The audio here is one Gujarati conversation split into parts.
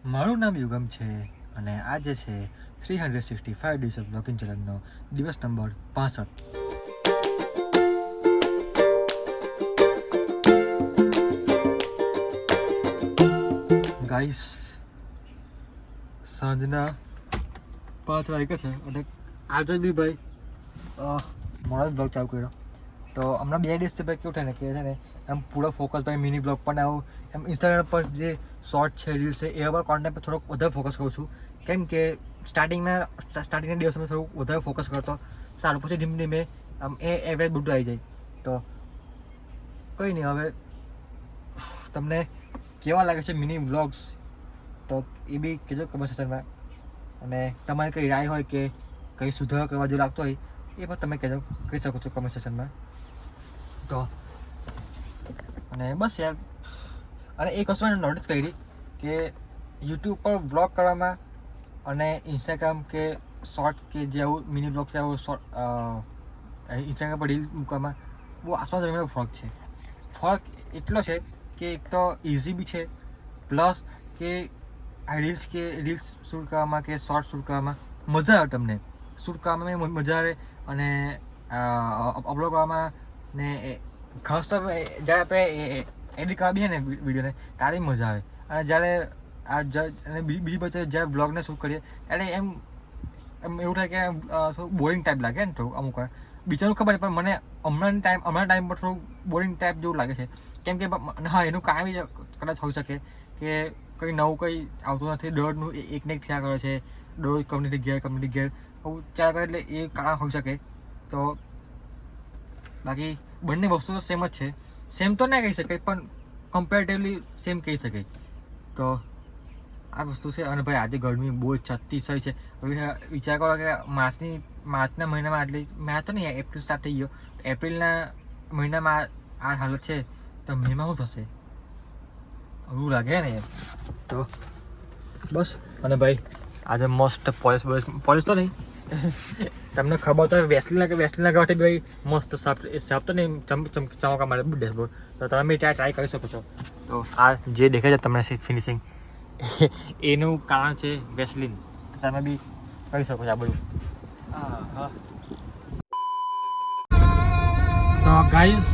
મારું નામ યુગમ છે અને આજે છે 365 ડેઝ ઓફ બ્લોગિંગ ચેલેન્જનો દિવસ નંબર 65. ગાઈસ, સાંજના 5 વાગ્યા છે અને આજે બી ભાઈ મોડો જ બ્લોગ ચાલુ કર્યો. તો હમણાં 2 દિવસથી ભાઈ કેવું થાય ને કે છે ને એમ પૂરો ફોકસ ભાઈ મિની બ્લોગ પણ આવું એમ ઇન્સ્ટાગ્રામ પર જે શોર્ટ છે રીલ્સ છે એવા કોન્ટેન્ટ પર થોડોક વધારે ફોકસ કરું છું. કેમ કે સ્ટાર્ટિંગના દિવસમાં થોડુંક વધારે ફોકસ કરતો સારું, પછી ધીમે ધીમે આમ એવરેજ બધું આવી જાય. તો કંઈ નહીં, હવે તમને કેવા લાગે છે મિની વ્લોગ્સ તો એ બી કહેજો કમેન્ટ સેક્શનમાં. અને તમારી કંઈ રાય હોય કે કંઈ સુધારો કરવા જેવું લાગતો હોય એ પણ તમે કહેજો, કહી શકો છો કમેન્ટ સેક્શનમાં. તો અને બસ યાર, અને એક વસ્તુ મેં નોટિસ કરી કે યુટ્યુબ પર વ્લોગ કરવામાં અને ઇન્સ્ટાગ્રામ કે શોર્ટ કે જે આવું મિની બ્લોગ છે આવું શોર્ટ ઇન્સ્ટાગ્રામ પર રીલ મૂકવામાં બહુ આસપાસ જમીનનો ફરક છે. ફરક એટલો છે કે એક તો ઇઝી બી છે, પ્લસ કે આ રીલ્સ શૂટ કરવામાં કે શોર્ટ શૂટ કરવામાં મજા આવે. તમને શૂટ કરવામાં મજા આવે અને અપલોડ કરવામાં ને ખાસ તો જ્યારે આપણે એડિટ કરવા બી ને વિડીયોને ત્યારે મજા આવે. અને જ્યારે અને બીજી બાજુ જ્યારે વ્લોગને શૂટ કરીએ ત્યારે એમ એવું થાય કે થોડું બોરિંગ ટાઈપ લાગે ને થોડું અમુક વાર. બીજાનું ખબર નહીં પણ મને હમણાં ટાઈમ પર થોડું બોરિંગ ટાઈપ જેવું લાગે છે. કેમ કે હા, એનું કારણ કદાચ હોઈ શકે કે કંઈ નવું કંઈ આવતું નથી, દરરોજનું એકને એક થયા કરે છે, દરરોજ કમ્યુનિટી ઘેર આવું ચાલ્યા કરે, એટલે એ કારણ હોઈ શકે. તો બાકી બંને વસ્તુ તો સેમ જ છે. સેમ તો ના કહી શકાય પણ કમ્પેરેટિવલી સેમ કહી શકાય. તો આ વસ્તુ છે. અને ભાઈ આજે ગરમી બહુ જ અતિશય છે. હવે વિચાર કરો કે માર્ચના મહિનામાં આટલી મેચ તો નહીં, એપ્રિલ સ્ટાર્ટ થઈ ગયો, એપ્રિલના મહિનામાં આ હાલત છે તો મેમાં શું થશે એવું લાગે ને એમ. તો બસ. અને ભાઈ આજે મસ્ત પોલિશ તો નહીં તમને ખબર તો વેસ્લિન લગાવવાથી ભાઈ મસ્ત સાફ તો નહીં ચમકા મારે ડેશબોર્ડ. તો તમે ત્યાં ટ્રાય કરી શકો છો. તો આ જે દેખાય છે તમને ફિનિશિંગ એનું કારણ છે વેસ્લિન. તમે બી કરી શકો છો આ બધું. તો ગાઈસ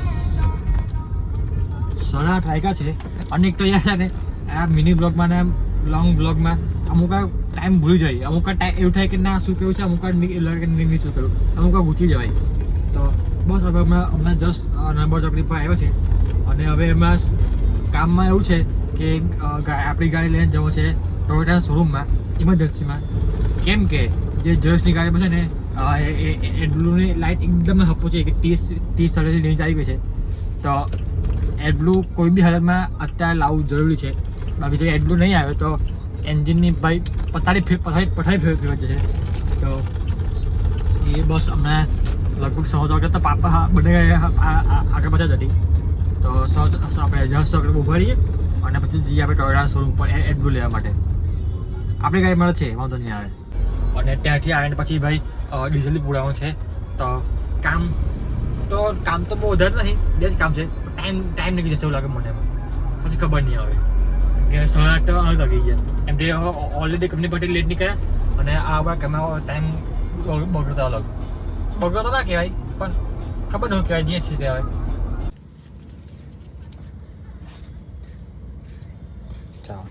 8:30 વાગ્યા છે અને એક તો યાર છે ને આ મિની બ્લોગમાં ને લોંગ બ્લોગમાં અમુક ટાઈમ ભૂલી જાય, અમુક ટાઈમ એવું થાય કે ના શું કહ્યું છે, અમુક નહીં શું કહ્યું, અમુક ભૂચી જવાય. તો બસ હવે હમણાં જસ્ટ નંબર ચોકડી પર આવ્યો છે અને હવે એમાં કામમાં એવું છે કે આપણી ગાડી લઈને જવું છે ટોયોટા શોરૂમમાં ઇમરજન્સીમાં. કેમ કે જે જસની ગાડીમાં છે ને એડબ્લુની લાઇટ એકદમ હપવું છે કે 30-30 રેન્જ આવી ગઈ છે. તો એડબ્લુ કોઈ બી હાલતમાં અત્યારે લાવવું જરૂરી છે. બાકી જો એડબ્લુ નહીં આવે તો એન્જિનની ભાઈ પથારી ફેરવા જશે. તો એ બસ હમણાં લગભગ 100 વાગે તો પાપા બંને આગળ પાછળ જ હતી. તો આપણે 10 વાગે ઊભા રહીએ અને પછી જઈએ આપણે ટોયોટા શોરૂમ પર એડબ્લુ લેવા માટે. આપણી ગાડી મળે છે, વાંધો નહીં આવે. અને ત્યાંથી આવીને પછી ભાઈ ડીઝલ પૂરાવાનું છે. તો કામ તો બહુ વધારે નહીં, બે જ કામ છે. ટાઈમ નીકળી જશે એવું લાગે મને એમાં, પછી ખબર નહીં આવે કે 8:30 વાગી ગયા. એમ કે ઓલરેડી કંપની પરથી લેટ નીકળ્યા અને આ વાર કમાવા ટાઈમ બગડતો ના કહેવાય પણ ખબર નહીં કહેવાય જે છે તે આવે. ચાલો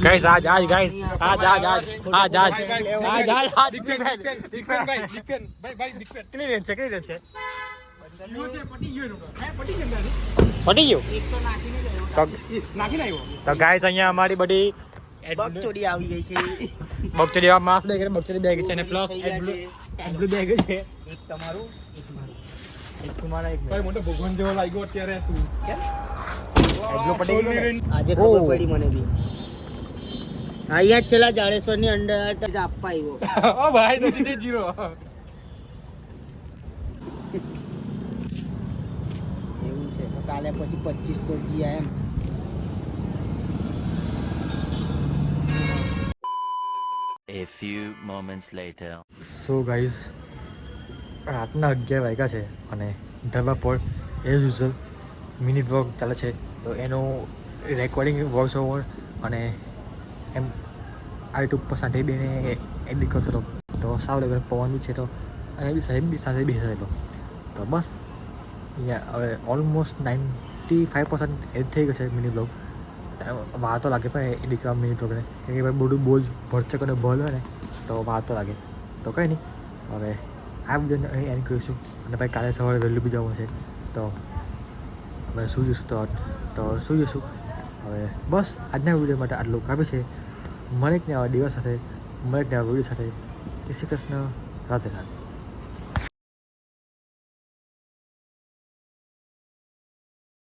गाइस आज क्लियरेंस છે પટી ગયું તો ગાઈસ અહીંયા અમારી બધી બકચોડી આવી ગઈ છે. બકચોડી માસ બેગ છે અને પ્લસ એડબ્લુ બેગ છે. એક તમારું એક તમારા એક ભાઈ મોટો ભગવાન જેવો લાગ્યો અત્યારે તું કેમ એડબ્લુ પટી ગયું. આજે ખબર પડી મને બી. અહીંયા જ છેલ્લા જાડેશ્વરની અંદર આપવા આવ્યો. ઓ ભાઈ નથી તે જીરો એવું છે તો કાલે પછી 2500 ગયા એમ. A few moments later. So guys, રાતના 11 વાગ્યા છે અને ધાબા પર એઝ યુઝલ મિની બ્લોગ ચાલે છે. તો એનું રેકોર્ડિંગ વોઇસ ઓવર અને એમ આ યુટ્યુબ પર સાથે બેને એડિટ કરતો હતો. તો સાવ લાગે પવન બી છે તો અહીંયા બી સાહેબ બી સાથે બી હતો. તો બસ અહીંયા હવે ઓલમોસ્ટ 95% એડ થઈ ગયો છે મિની બ્લોગ. વાર તો લાગે પણ એડિટ કરવા મિની બ્લોગને, કેમ કે ભાઈ બધું બહુ જ ભરચક અને ભલ હોય ને તો વાર તો લાગે. તો કંઈ નહીં, હવે આ વિડીયોને અહીં એન્ડ કરીશું અને ભાઈ કાલે સવારે વહેલું બી જવું છે. તો હવે સુઈ જઈશું તો સુઈ જઈશું. હવે બસ આજના વિડીયો માટે આટલું કાફી છે. મળે જ ને આવા દિવસ સાથે, મળે જ ને આવા વિડીયો સાથે. જય શ્રી કૃષ્ણ, રાધે રાધે.